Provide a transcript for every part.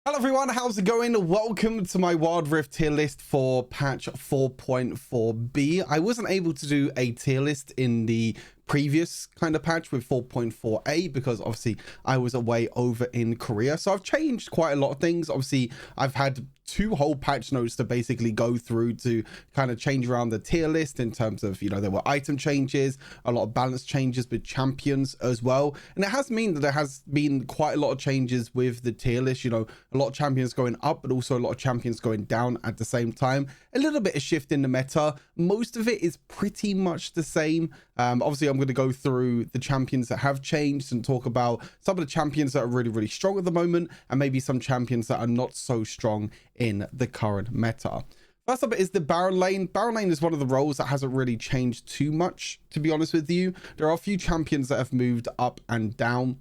Hello everyone, how's it going? Welcome to my Wild Rift tier list for patch 4.4b. I wasn't able to do a tier list in the previous kind of patch with 4.4a because obviously I was away over in Korea. So I've changed quite a lot of things. Obviously, I've had two whole patch notes to basically go through to kind of change around the tier list in terms of, there were item changes, a lot of balance changes with champions as well. And it has meant that there has been quite a lot of changes with the tier list, a lot of champions going up, but also a lot of champions going down at the same time. A little bit of shift in the meta. Most of it is pretty much the same. Obviously, I'm going to go through the champions that have changed and talk about some of the champions that are really, really strong at the moment, and maybe some champions that are not so strong in the current meta. First up is the Baron lane. Baron lane is one of the roles that hasn't really changed too much, to be honest with you. There are a few champions that have moved up and down.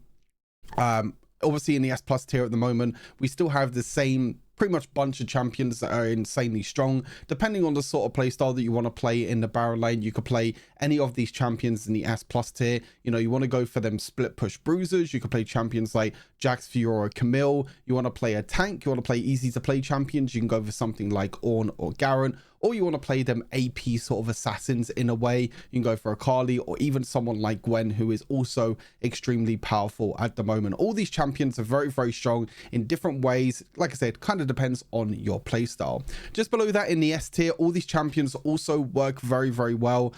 Obviously, in the S plus tier at the moment, we still have the same pretty much bunch of champions that are insanely strong. Depending on the sort of playstyle that you want to play in the Baron lane, you could play any of these champions in the S plus tier. You want to go for them split push bruisers. You could play champions like Jax, Fiora, Camille. You want to play a tank. You want to play easy to play champions. You can go for something like Ornn or Garen. Or you want to play them AP sort of assassins in a way. You can go for a Kali or even someone like Gwen, who is also extremely powerful at the moment. All these champions are very, very strong in different ways. Like I said, kind of depends on your playstyle. Just below that in the S tier, all these champions also work very, very well.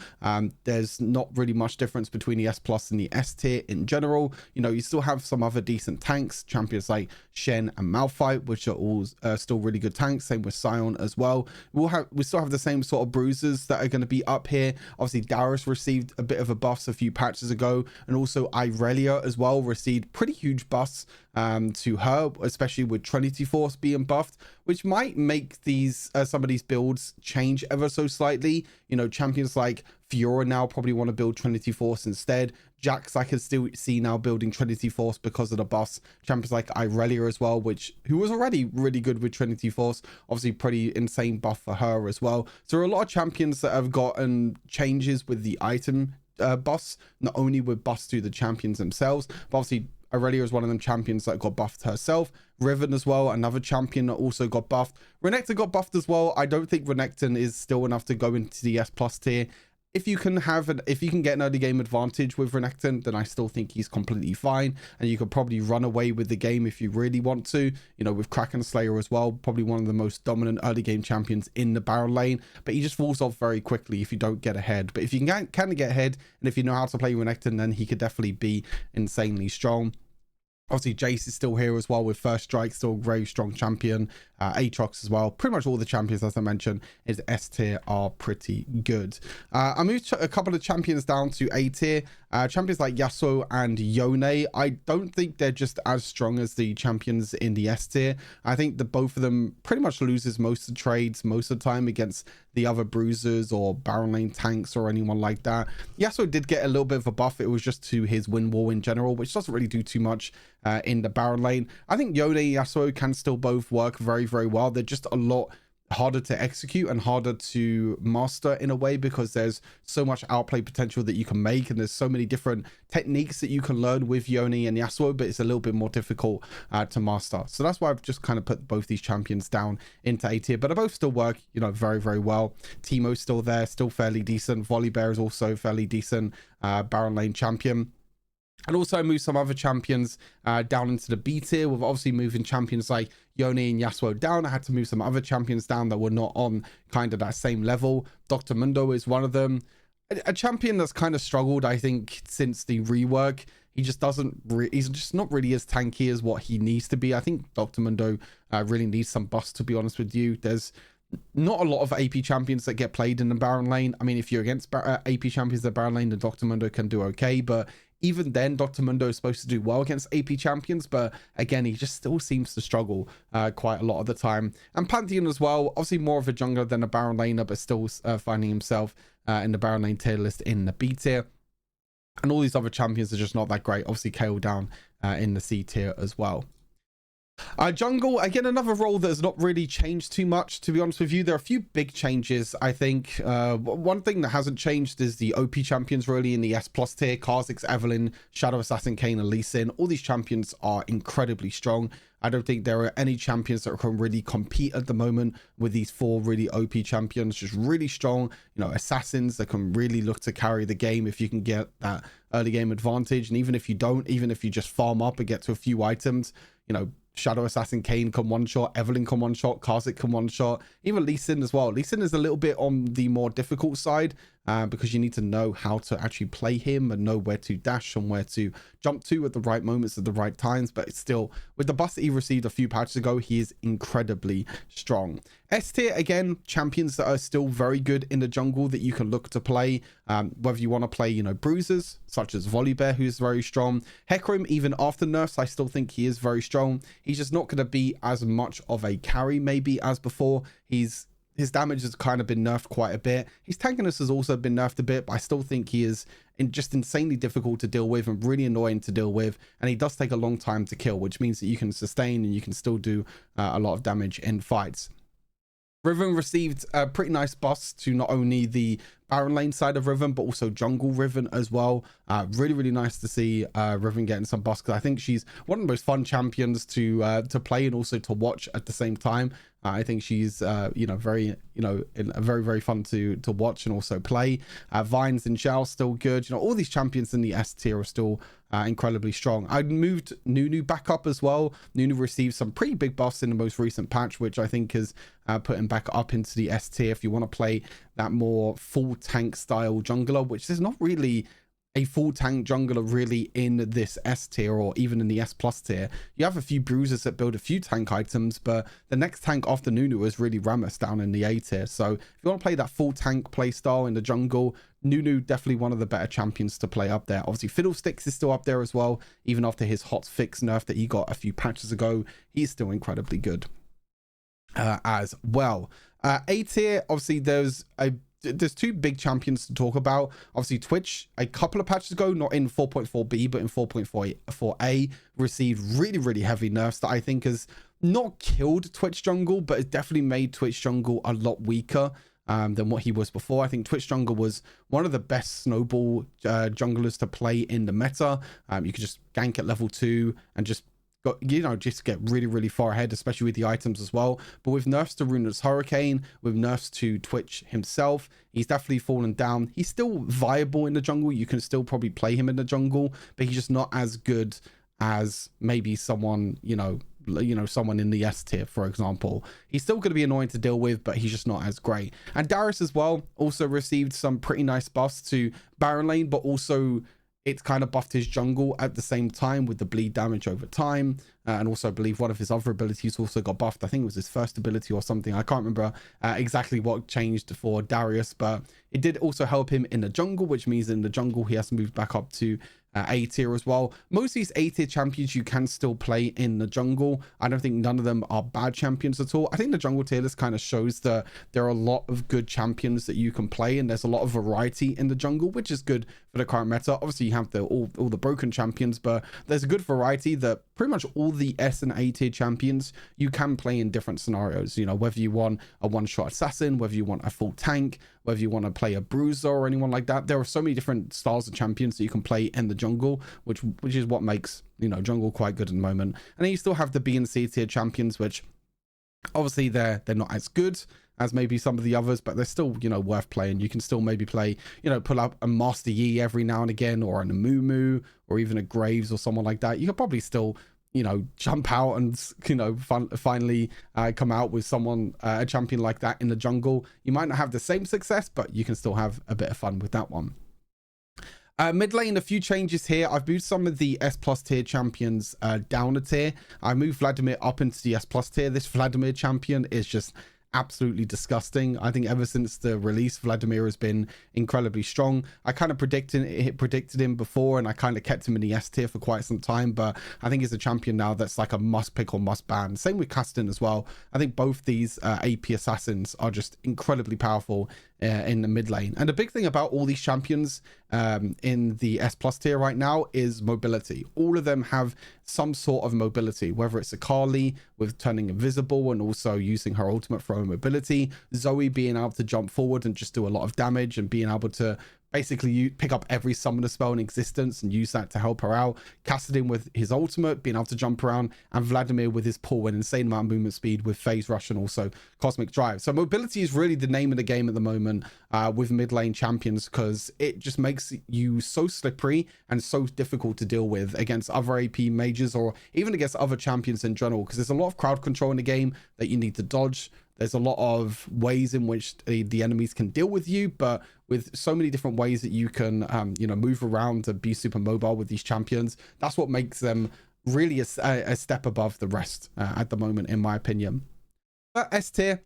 There's not really much difference between the S plus and the S tier in general. You still have some other decent tanks, champions like Shen and Malphite, which are all still really good tanks. Same with Sion as well. We still have the same sort of bruisers that are going to be up here. Obviously, Darius received a bit of a buff a few patches ago, and also Irelia as well received pretty huge buffs to her, especially with Trinity Force being buffed, which might make these some of these builds change ever so slightly. Champions like Fiora now probably want to build Trinity Force instead. Jax, I can still see now building Trinity Force because of the buffs. Champions like Irelia as well, who was already really good with Trinity Force. Obviously, pretty insane buff for her as well. So there are a lot of champions that have gotten changes with the item buffs, not only with buffs to the champions themselves, but obviously Irelia is one of them champions that got buffed herself. Riven as well, another champion that also got buffed. Renekton got buffed as well. I don't think Renekton is still enough to go into the S plus tier. If you can get an early game advantage with Renekton, then I still think he's completely fine, and you could probably run away with the game if you really want to. With Kraken Slayer as well, probably one of the most dominant early game champions in the Baron lane, but he just falls off very quickly if you don't get ahead. But if you can get ahead, and if you know how to play Renekton, then he could definitely be insanely strong. Obviously, Jace is still here as well with First Strike, still a very strong champion. Aatrox as well. Pretty much all the champions, as I mentioned, is S tier are pretty good. I moved a couple of champions down to A tier. Champions like Yasuo and Yone, I don't think they're just as strong as the champions in the S tier. I think that both of them pretty much loses most of the trades most of the time against the other bruisers or Baron lane tanks or anyone like that. Yasuo did get a little bit of a buff. It was just to his win wall in general, which doesn't really do too much in the Baron lane. I think Yone and Yasuo can still both work very, very well. They're just a lot harder to execute and harder to master in a way, because there's so much outplay potential that you can make, and there's so many different techniques that you can learn with Yone and Yasuo, but it's a little bit more difficult to master. So that's why I've just kind of put both these champions down into A tier, but they both still work, very, very well. Teemo's still there, still fairly decent. Volibear is also fairly decent Baron lane champion. And also I moved some other champions down into the B tier, with obviously moving champions like Yone and Yasuo down. I had to move some other champions down that were not on kind of that same level. Dr. Mundo is one of them. A champion that's kind of struggled, I think, since the rework. He just he's just not really as tanky as what he needs to be. I think Dr. Mundo really needs some buffs, to be honest with you. There's not a lot of AP champions that get played in the Baron lane. I mean, if you're against AP champions in the Baron lane, then Dr. Mundo can do okay, but even then, Dr. Mundo is supposed to do well against AP champions, but again, he just still seems to struggle quite a lot of the time. And Pantheon as well, obviously more of a jungler than a Baron laner, but still finding himself in the Baron lane tier list in the B tier. And all these other champions are just not that great. Obviously, Kayle down in the C tier as well. Jungle, again, another role that has not really changed too much, to be honest with you. There are a few big changes, I think. One thing that hasn't changed is the OP champions really in the S plus tier. Kha'Zix, Evelynn, Shadow Assassin, Kayn, and Lee Sin. All these champions are incredibly strong. I don't think there are any champions that can really compete at the moment with these 4 really OP champions, just really strong, you know, assassins that can really look to carry the game if you can get that early game advantage. And even if you don't, even if you just farm up and get to a few items, you know, Shadow Assassin Kane can one-shot, Evelyn can one-shot, Karzik can one-shot, even Lee Sin as well. Lee Sin is a little bit on the more difficult side because you need to know how to actually play him and know where to dash and where to jump to at the right moments at the right times. But it's still, with the buff that he received a few patches ago, he is incredibly strong. S tier, again, champions that are still very good in the jungle that you can look to play, whether you want to play, you know, bruisers such as Volibear, who's very strong. Hecarim, even after nerfs, I still think he is very strong. He's just not going to be as much of a carry maybe as before. His damage has kind of been nerfed quite a bit. His tankiness has also been nerfed a bit, but I still think he is just insanely difficult to deal with and really annoying to deal with. And he does take a long time to kill, which means that you can sustain and you can still do a lot of damage in fights. Riven received pretty nice buffs to not only the Baron lane side of Riven, but also jungle Riven as well. Really nice to see Riven getting some buffs, because I think she's one of the most fun champions to play and also to watch at the same time. I think she's you know, very fun to watch and also play. Vines and Zhao still good. You know, all these champions in the S tier are still incredibly strong. I moved Nunu back up as well. Nunu received some pretty big buffs in the most recent patch, which I think has put him back up into the S tier if you want to play that more full tank style jungler, which is not really a full tank jungler really in this S tier or even in the S plus tier. You have a few bruisers that build a few tank items, but the next tank after Nunu is really Rammus down in the A tier. So if you want to play that full tank play style in the jungle, Nunu definitely one of the better champions to play up there. Obviously Fiddlesticks is still up there as well. Even after his hot fix nerf that he got a few patches ago, he's still incredibly good as well. A tier, obviously there's 2 big champions to talk about. Obviously Twitch, a couple of patches ago, not in 4.4b but in 4.4a, received really heavy nerfs that I think has not killed Twitch jungle, but it definitely made Twitch jungle a lot weaker than what he was before. I think Twitch jungle was one of the best snowball junglers to play in the meta. You could just gank at level 2 and just just get really far ahead, especially with the items as well. But with nerfs to Runa's Hurricane, with nerfs to Twitch himself, he's definitely fallen down. He's still viable in the jungle. You can still probably play him in the jungle, but he's just not as good as maybe someone, someone in the S tier, for example. He's still going to be annoying to deal with, but he's just not as great. And Darius as well also received some pretty nice buffs to Baron lane, but also it's kind of buffed his jungle at the same time with the bleed damage over time. And also I believe one of his other abilities also got buffed. I think it was his first ability or something. I can't remember exactly what changed for Darius, but it did also help him in the jungle, which means in the jungle he has moved back up to A tier as well. Most of these A tier champions you can still play in the jungle. I don't think none of them are bad champions at all. I think the jungle tier list kind of shows that there are a lot of good champions that you can play, and there's a lot of variety in the jungle, which is good for the current meta. Obviously you have all the broken champions, but there's a good variety that pretty much all the S and A tier champions you can play in different scenarios. You know, whether you want a one-shot assassin, whether you want a full tank, whether you want to play a bruiser or anyone like that. There are so many different styles of champions that you can play in the jungle, which is what makes, jungle quite good at the moment. And then you still have the B and C tier champions, which obviously they're not as good as maybe some of the others, but they're still, worth playing. You can still maybe play, pull up a Master Yi every now and again, or an Amumu, or even a Graves or someone like that. You could probably still, jump out and, finally come out with someone, a champion like that in the jungle. You might not have the same success, but you can still have a bit of fun with that one. Mid lane, a few changes here. I've moved some of the S plus tier champions down a tier. I moved Vladimir up into the S plus tier. This Vladimir champion is just absolutely disgusting. I think ever since the release, Vladimir has been incredibly strong. I kind of predicted him before, and I kind of kept him in the S tier for quite some time, but I think he's a champion now that's like a must pick or must ban. Same with Caston as well. I think both these AP assassins are just incredibly powerful in the mid lane. And the big thing about all these champions in the S plus tier right now is mobility. All of them have some sort of mobility, whether it's a Carly with turning invisible and also using her ultimate for her mobility, Zoe being able to jump forward and just do a lot of damage and being able to basically you pick up every summoner spell in existence and use that to help her out. Kassadin with his ultimate, being able to jump around, and Vladimir with his pull and insane amount of movement speed with phase rush and also cosmic drive. So mobility is really the name of the game at the moment with mid lane champions, because it just makes you so slippery and so difficult to deal with against other AP mages or even against other champions in general, because there's a lot of crowd control in the game that you need to dodge. There's a lot of ways in which the enemies can deal with you, but with so many different ways that you can, move around to be super mobile with these champions, that's what makes them really a step above the rest at the moment, in my opinion. But S tier,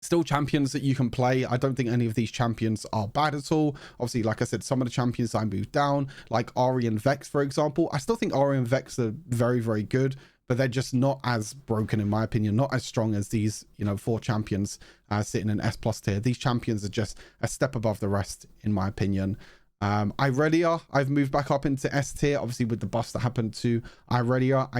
still champions that you can play. I don't think any of these champions are bad at all. Obviously, like I said, some of the champions I moved down, like Ahri and Vex, for example. I still think Ahri and Vex are very, very good, but they're just not as broken, in my opinion, not as strong as these, 4 champions sitting in S+ tier. These champions are just a step above the rest, in my opinion. Irelia, I've moved back up into S tier, obviously with the buffs that happened to Irelia.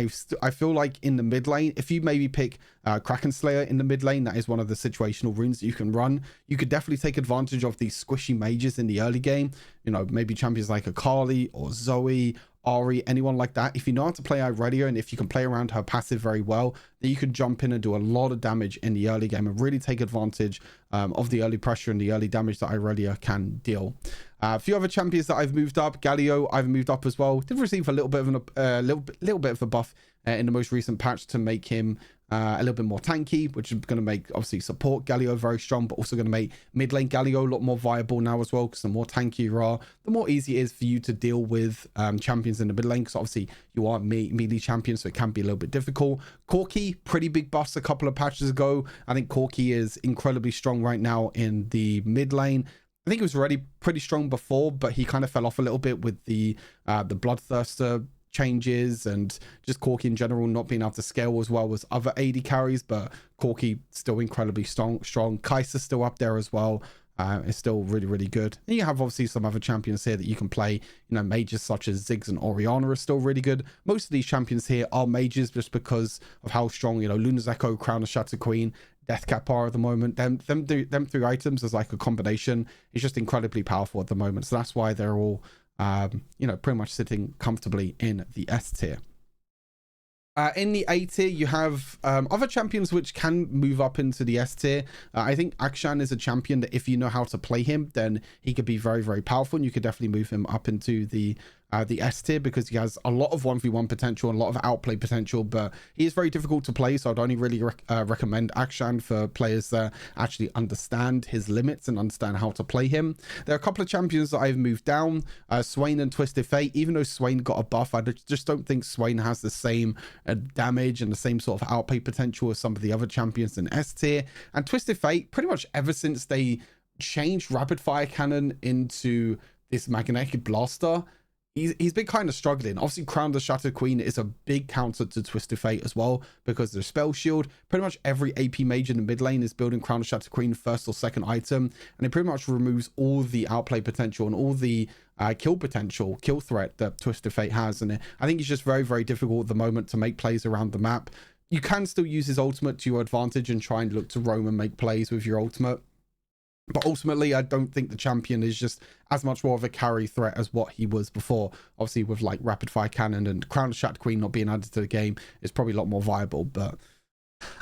I feel like in the mid lane, if you maybe pick Kraken Slayer in the mid lane, that is one of the situational runes that you can run. You could definitely take advantage of these squishy mages in the early game. Maybe champions like Akali or Zoe, Ahri, anyone like that. If you know how to play Irelia and if you can play around her passive very well, then you can jump in and do a lot of damage in the early game and really take advantage of the early pressure and the early damage that Irelia can deal. A few other champions that I've moved up. Galio, I've moved up as well. Did receive a little bit of little bit of a buff in the most recent patch to make him a little bit more tanky, which is going to make obviously support Galio very strong, but also going to make mid lane Galio a lot more viable now as well, because the more tanky you are, the more easy it is for you to deal with champions in the mid lane, because obviously you are melee champions, so it can be a little bit difficult. Corki, pretty big buffs a couple of patches ago. I think Corki is incredibly strong right now in the mid lane. I think he was already pretty strong before, but he kind of fell off a little bit with the Bloodthirster changes and just Corki in general not being able to scale as well as other AD carries, but Corki still incredibly strong. Kai'Sa's still up there as well. It's still really, really good. And you have obviously some other champions here that you can play. Mages such as Ziggs and Orianna are still really good. Most of these champions here are mages just because of how strong, Luna's Echo, Crown of Shatter Queen, Deathcap are at the moment. Them 3 items as like a combination is just incredibly powerful at the moment. So that's why they're all, pretty much sitting comfortably in the S tier. In the A tier, you have other champions which can move up into the S tier. I think Akshan is a champion that if you know how to play him, then he could be very, very powerful, and you could definitely move him up into the S tier because he has a lot of 1v1 potential and a lot of outplay potential, but he is very difficult to play, so I'd only really recommend Akshan for players that actually understand his limits and understand how to play him. There are a couple of champions that I've moved down, Swain and Twisted Fate. Even though Swain got a buff, I just don't think Swain has the same damage and the same sort of outplay potential as some of the other champions in S tier. And Twisted Fate, pretty much ever since they changed Rapid Fire Cannon into this magnetic blaster, he's been kind of struggling. Obviously, Crown the Shattered Queen is a big counter to Twisted Fate as well because there's Spell Shield. Pretty much every AP mage in the mid lane is building Crown the Shattered Queen first or second item, and it pretty much removes all the outplay potential and all the kill threat that Twisted Fate has. And I think it's just very, very difficult at the moment to make plays around the map. You can still use his ultimate to your advantage and try and look to roam and make plays with your ultimate. But ultimately, I don't think the champion is just as much more of a carry threat as what he was before. Obviously, with like Rapid Fire Cannon and Crown of Shattered Queen not being added to the game, it's probably a lot more viable. But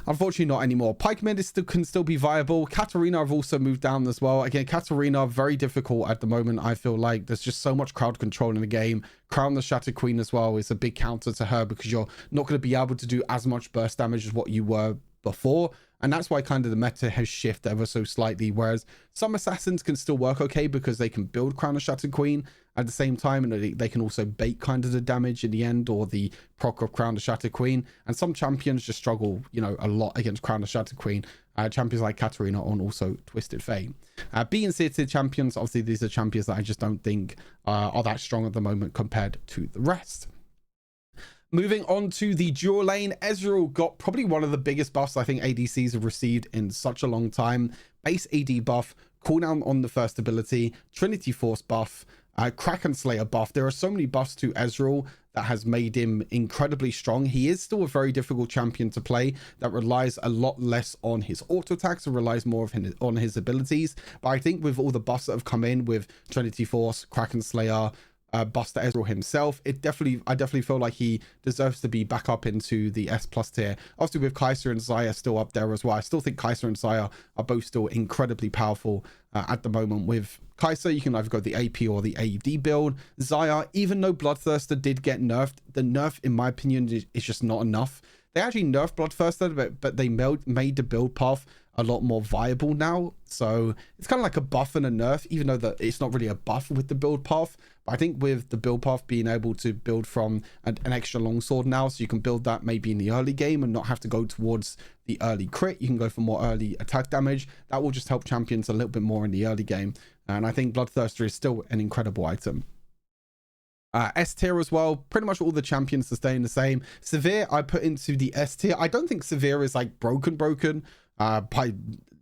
unfortunately, not anymore. Pikeman can still be viable. Katarina I've also moved down as well. Again, Katarina, very difficult at the moment. I feel like there's just so much crowd control in the game. Crown the Shattered Queen as well is a big counter to her because you're not going to be able to do as much burst damage as what you were before. And that's why kind of the meta has shifted ever so slightly, whereas some assassins can still work okay because they can build Crown of Shattered Queen at the same time, and they can also bait kind of the damage in the end or the proc of Crown of Shattered Queen. And some champions just struggle, a lot against Crown of Shattered Queen. Champions like Katarina and also Twisted Fate. B and C tier champions, obviously these are champions that I just don't think are that strong at the moment compared to the rest. Moving on to the dual lane, Ezreal got probably one of the biggest buffs I think ADCs have received in such a long time. Base AD buff, cooldown on the first ability, Trinity Force buff, Kraken Slayer buff. There are so many buffs to Ezreal that has made him incredibly strong. He is still a very difficult champion to play that relies a lot less on his auto attacks and relies more on his abilities. But I think with all the buffs that have come in with Trinity Force, Kraken Slayer, Buster Ezreal himself, I definitely feel like he deserves to be back up into the S+ tier. Obviously with Kai'Sa and Xayah still up there as well. I still think Kai'Sa and Xayah are both still incredibly powerful at the moment. With Kai'Sa, you can either go the AP or the AD build. Xayah, even though Bloodthirster did get nerfed, the nerf in my opinion is just not enough. They actually nerfed Bloodthirster, but they made the build path a lot more viable now. So it's kind of like a buff and a nerf, even though it's not really a buff with the build path. But I think with the build path being able to build from an extra longsword now, so you can build that maybe in the early game and not have to go towards the early crit. You can go for more early attack damage. That will just help champions a little bit more in the early game. And I think Bloodthirster is still an incredible item. S tier as well, pretty much all the champions are staying the same. SIVIR I put into the S tier. I don't think SIVIR is like broken by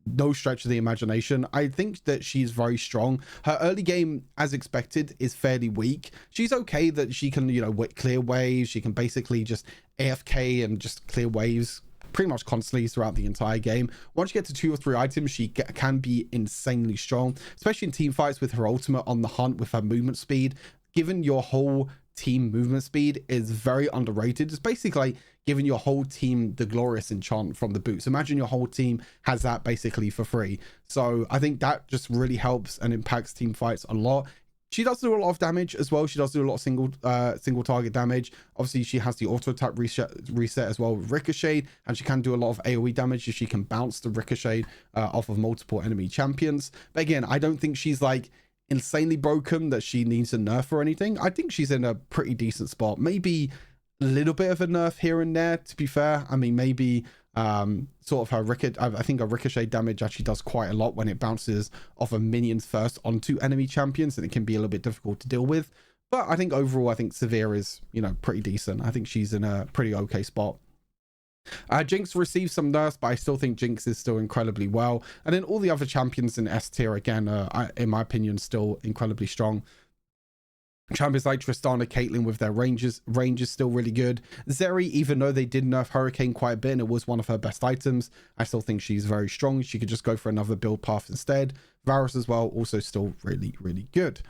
no stretch of the imagination. I think that she's very strong. Her early game, as expected, is fairly weak. She's okay that she can, you know, clear waves. She can basically just AFK and just clear waves pretty much constantly throughout the entire game. Once you get to 2 or 3 items, she can be insanely strong, especially in team fights with her ultimate on the hunt with her movement speed. Given your whole team movement speed is very underrated. It's basically like giving your whole team the glorious enchant from the boots. Imagine your whole team has that basically for free. So I think that just really helps and impacts team fights a lot. She does do a lot of damage as well. She does do a lot of single target damage. Obviously, she has the auto attack reset as well with Ricochet, and she can do a lot of AoE damage if she can bounce the Ricochet off of multiple enemy champions. But again, I don't think she's like insanely broken that she needs a nerf or anything. I think she's in a pretty decent spot. Maybe a little bit of a nerf here and there, to be fair. I mean, maybe sort of her I think her Ricochet damage actually does quite a lot when it bounces off of minions first onto enemy champions, and it can be a little bit difficult to deal with. But I think overall, I think SIVIR is, you know, pretty decent. I think she's in a pretty okay spot. Jinx received some nerfs, but I still think Jinx is still incredibly well. And then all the other champions in S tier, again, in my opinion, still incredibly strong. Champions like Tristana, Caitlyn with their range is still really good. Zeri, even though they did nerf Hurricane quite a bit and it was one of her best items, I still think she's very strong. She could just go for another build path instead. Varus as well, also still really, really good.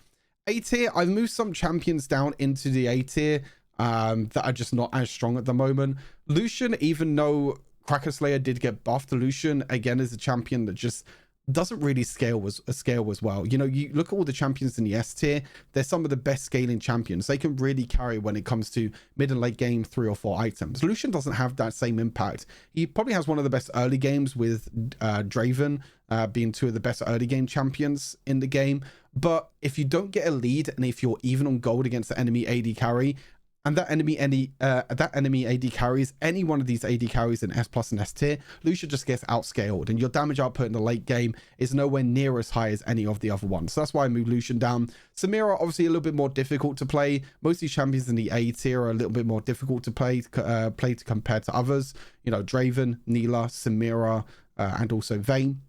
A tier, I've moved some champions down into the A tier that are just not as strong at the moment. Lucian, even though Kraken Slayer did get buffed, Lucian again is a champion that just doesn't really scale as well. You know, you look at all the champions in the S tier, they're some of the best scaling champions. They can really carry when it comes to mid and late game 3 or 4 items. Lucian doesn't have that same impact. He probably has one of the best early games with Draven being 2 of the best early game champions in the game. But if you don't get a lead and if you're even on gold against the enemy AD carry, and that enemy AD carries any one of these AD carries in S+ and S tier, Lucian just gets outscaled, and your damage output in the late game is nowhere near as high as any of the other ones. So that's why I moved Lucian down. Samira, obviously a little bit more difficult to play. Most of these champions in the A tier are a little bit more difficult to play compared to others. You know, Draven, Neela, Samira, and also Vayne.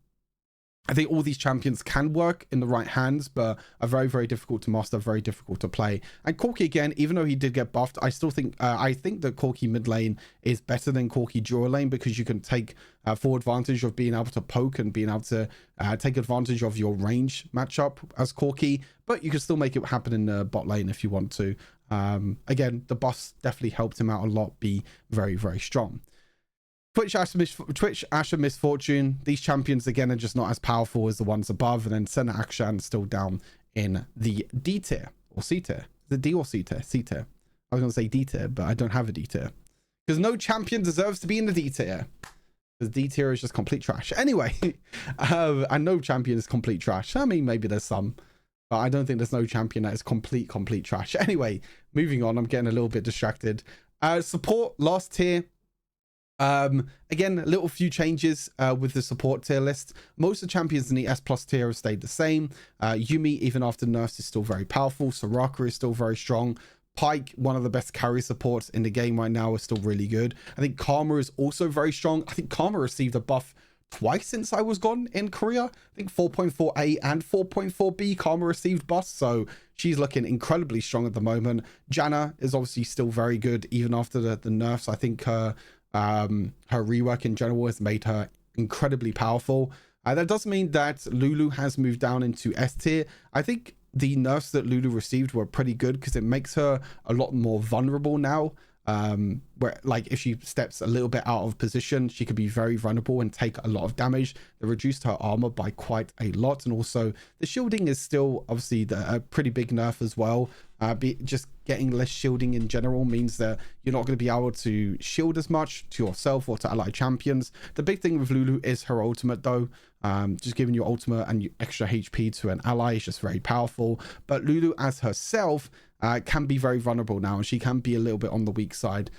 I think all these champions can work in the right hands, but are very, very difficult to master, very difficult to play. And Corki, again, even though he did get buffed, I still think, I think that Corki mid lane is better than Corki dual lane, because you can take full advantage of being able to poke and being able to take advantage of your range matchup as Corki, but you can still make it happen in the bot lane if you want to. Again, the buffs definitely helped him out a lot, be very, very strong. Twitch, Asher, Misfortune. These champions, again, are just not as powerful as the ones above. And then Senna Akshan still down in the D tier or C tier. The D or C tier? C tier. I was going to say D tier, but I don't have a D tier. Because no champion deserves to be in the D tier. Because D tier is just complete trash. Anyway, and no champion is complete trash. I mean, maybe there's some. But I don't think there's no champion that is complete trash. Anyway, moving on. I'm getting a little bit distracted. Support, last tier. Again, a little few changes with the support tier list. Most of the champions in the S+ tier have stayed the same. Yumi, even after nerfs, is still very powerful. Soraka is still very strong. Pyke, one of the best carry supports in the game right now, is still really good. I think Karma is also very strong. I think Karma received a buff twice since I was gone in Korea. I think 4.4a and 4.4b Karma received buffs, so she's looking incredibly strong at the moment. Janna is obviously still very good even after the nerfs. I think her rework in general has made her incredibly powerful. That does mean that Lulu has moved down into S tier. I think the nerfs that Lulu received were pretty good because it makes her a lot more vulnerable now. Where like if she steps a little bit out of position, she could be very vulnerable and take a lot of damage. They reduced her armor by quite a lot, and also the shielding is still obviously a pretty big nerf as well. Just getting less shielding in general means that you're not going to be able to shield as much to yourself or to allied champions. The big thing with Lulu is her ultimate though. Just giving your ultimate and extra HP to an ally is just very powerful. But Lulu as herself can be very vulnerable now, and she can be a little bit on the weak side.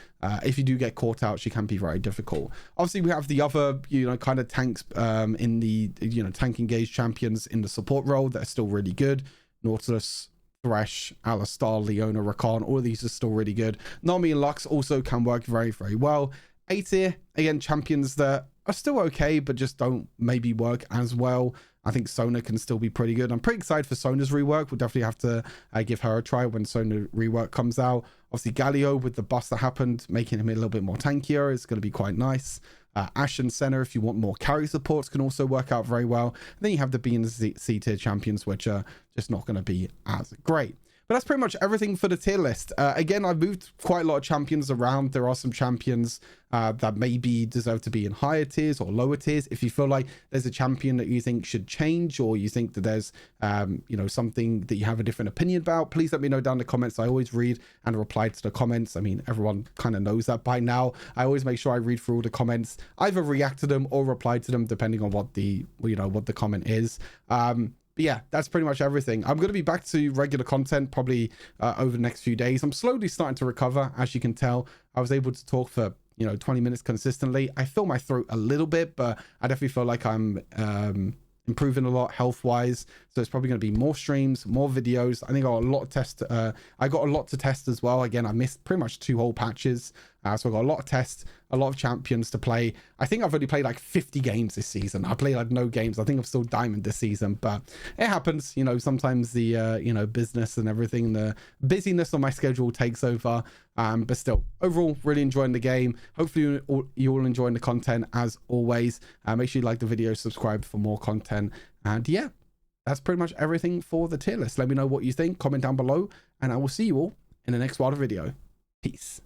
If you do get caught out, she can be very difficult. Obviously, we have the other, kind of tanks in the, tank engaged champions in the support role that are still really good. Nautilus, Thresh, Alistar, Leona, Rakan, all of these are still really good. Nami and Lux also can work very, very well. A tier, again, champions that are still okay, but just don't maybe work as well. I think Sona can still be pretty good. I'm pretty excited for Sona's rework. We'll definitely have to give her a try when Sona rework comes out. Obviously, Galio with the bust that happened, making him a little bit more tankier is going to be quite nice. Ashe and Senna, if you want more carry supports, can also work out very well. And then you have the B and C tier champions, which are just not going to be as great. But that's pretty much everything for the tier list. Again, I've moved quite a lot of champions around. There are some champions that maybe deserve to be in higher tiers or lower tiers. If you feel like there's a champion that you think should change, or you think that there's, something that you have a different opinion about, please let me know down in the comments. I always read and reply to the comments. I mean, everyone kind of knows that by now. I always make sure I read through all the comments, either react to them or reply to them, depending on what the, what the comment is. But yeah, that's pretty much everything. I'm going to be back to regular content probably over the next few days. I'm slowly starting to recover. As you can tell, I was able to talk for 20 minutes consistently. I feel my throat a little bit, but I definitely feel like I'm improving a lot health wise, so it's probably going to be more streams, more videos. I think I got a lot of test I got a lot to test as well. Again, I missed pretty much 2 whole patches, so I got a lot of tests, a lot of champions to play. I think I've only played like 50 games this season. I played like no games. I think I'm still diamond this season, but it happens. Sometimes the business and everything, the busyness on my schedule takes over. But still, overall, really enjoying the game. Hopefully you all enjoying the content as always. Make sure you like the video, subscribe for more content, and yeah, that's pretty much everything for the tier list. Let me know what you think, comment down below, and I will see you all in the next wild video. Peace.